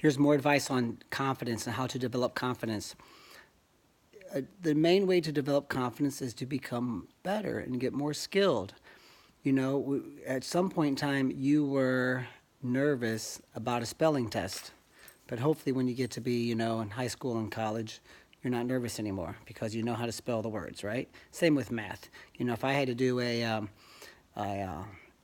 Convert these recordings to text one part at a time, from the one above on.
Here's more advice on confidence and how to develop confidence. The main way to develop confidence is to become better and get more skilled. At some point in time, you were nervous about a spelling test, but hopefully when you get to be, in high school and college, you're not nervous anymore because you know how to spell the words, right? Same with math. If I had to do a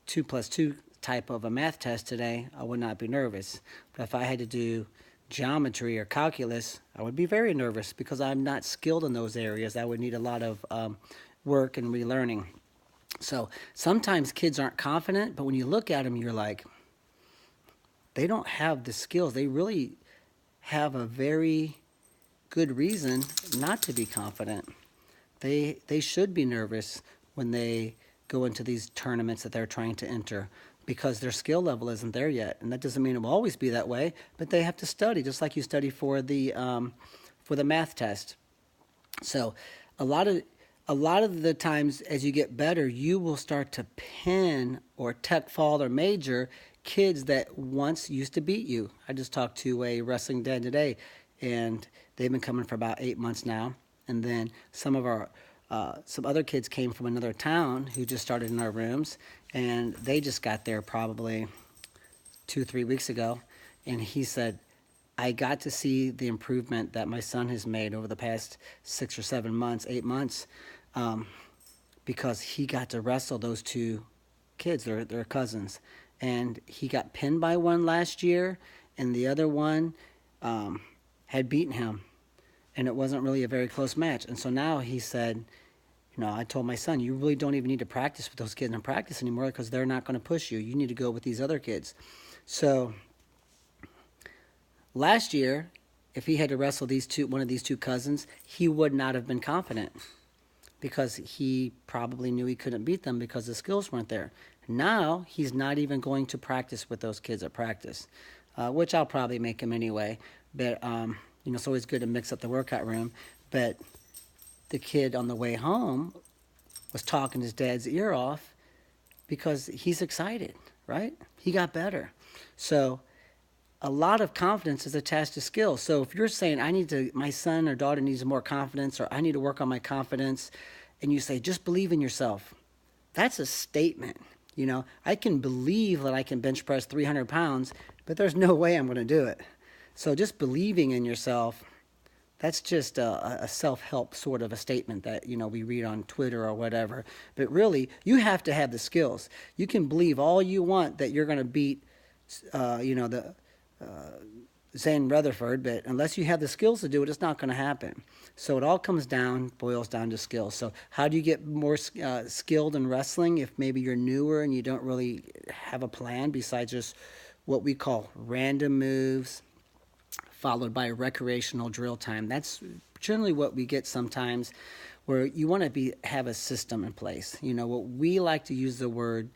2 plus 2 type of a math test today, I would not be nervous. But if I had to do geometry or calculus, I would be very nervous because I'm not skilled in those areas. I would need a lot of work and relearning. So sometimes kids aren't confident, but when you look at them, you're like, they don't have the skills. They really have a very good reason not to be confident. They should be nervous when they go into these tournaments that they're trying to enter because their skill level isn't there yet. And that doesn't mean it will always be that way, but they have to study just like you study for the math test. So a lot of the times as you get better, you will start to pin or tech fall or major kids that once used to beat you. I just talked to a wrestling dad today, and they've been coming for about 8 months now. And then some other kids came from another town who just started in our rooms, and they just got there probably 2-3 weeks ago. And he said, I got to see the improvement that my son has made over the past 6 or 7 months, 8 months, because he got to wrestle those two kids, they're cousins. And he got pinned by one last year, and the other one had beaten him. And it wasn't really a very close match. And so now he said, I told my son, you really don't even need to practice with those kids in practice anymore because they're not going to push you. You need to go with these other kids. So last year, if he had to wrestle one of these two cousins, he would not have been confident because he probably knew he couldn't beat them because the skills weren't there. Now he's not even going to practice with those kids at practice, which I'll probably make him anyway. But it's always good to mix up the workout room. But the kid on the way home was talking his dad's ear off because he's excited, right? He got better. So a lot of confidence is attached to skill. So if you're saying, my son or daughter needs more confidence, or I need to work on my confidence, and you say, just believe in yourself, that's a statement. I can believe that I can bench press 300 pounds, but there's no way I'm going to do it. So just believing in yourself, that's just a self-help sort of a statement that, we read on Twitter or whatever. But really, you have to have the skills. You can believe all you want that you're going to beat, Zane Rutherford, but unless you have the skills to do it, it's not going to happen. So it all boils down to skills. So how do you get more skilled in wrestling if maybe you're newer and you don't really have a plan besides just what we call random moves followed by recreational drill time? That's generally what we get sometimes, where you want to have a system in place. What we like to use the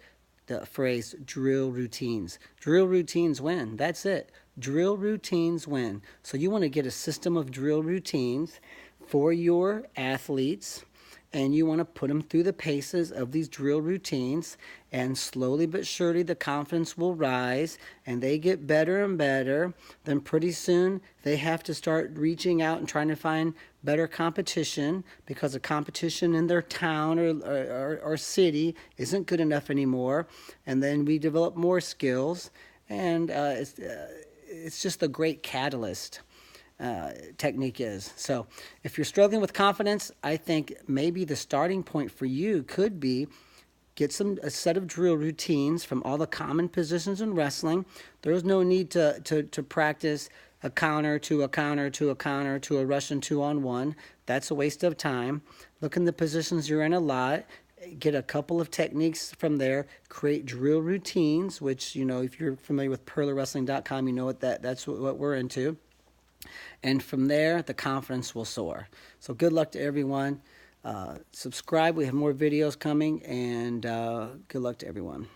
phrase drill routines. Drill routines win. That's it. Drill routines win. So you want to get a system of drill routines for your athletes, and you want to put them through the paces of these drill routines, and slowly but surely the confidence will rise and they get better and better. Then pretty soon they have to start reaching out and trying to find better competition because the competition in their town or city isn't good enough anymore. And then we develop more skills, and it's just a great catalyst. Technique is. So if you're struggling with confidence, I think maybe the starting point for you could be get a set of drill routines from all the common positions in wrestling. There's no need to practice a counter to a counter to a counter to a Russian 2-on-1. That's a waste of time. Look in the positions you're in a lot. Get a couple of techniques from there. Create drill routines, which, if you're familiar with purlerwrestling.com, you know that's what we're into. And from there, the confidence will soar. So good luck to everyone. Subscribe. We have more videos coming, and good luck to everyone.